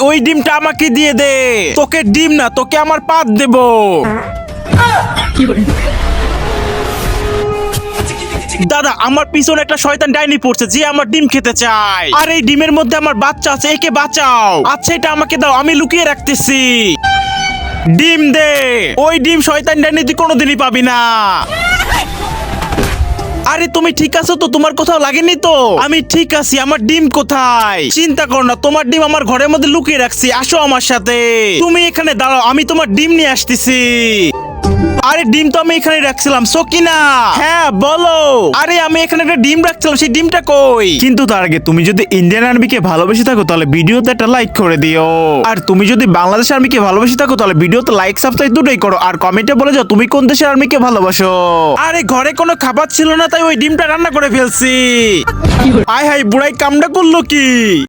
ওই ডিমটা আমাকে দিয়ে দে। তোকে ডিম না, তোকে আমার পাত দেব। দাদা, আমার পিছনে একটা শয়তান ডাইনি পড়ছে যে আমার ডিম খেতে চায়। আর এই ডিমের মধ্যে আমার বাচ্চা আছে, একে বাঁচাও। আচ্ছা, এটা আমাকে দাও, আমি লুকিয়ে রাখতেছি। ডিম দে। ওই ডিম শয়তান ডাইনি তুই কোনোদিনই পাবি না। আরে তুমি ঠিক আছো তো? তোমার কোথাও লাগেনি তো? আমি ঠিক আছি। আমার ডিম কোথায়? চিন্তা করো না, তোমার ডিম আমার ঘরের মধ্যে লুকিয়ে রাখছি। আসো আমার সাথে। তুমি এখানে দাঁড়াও, আমি তোমার ডিম নিয়ে আসতেছি। আরে ডিম তো আমি এখানে রাখছিলাম। সকিনা, হ্যাঁ বলো। আরে আমি এখানে একটা ডিম রাখছিলাম, সেই ডিমটা কই? কিন্তু তার আগে তুমি যদি ইন্ডিয়ান আর্মিকে ভালোবেসে থাকো তাহলে ভিডিওতে একটা লাইক করে দিও। আর তুমি যদি বাংলাদেশ আর্মিকে ভালোবেসে থাকো তাহলে ভিডিওতে লাইক সাবস্ক্রাইব দুটোই করো। আর কমেন্টে বলে যাও তুমি কোন দেশের আর্মিকে ভালোবাসো। আরে ঘরে কোনো খাবার ছিল না, তাই ওই ডিমটা রান্না করে ফেলছি। আয় হাই, বুড়াই কামটা করলো কি?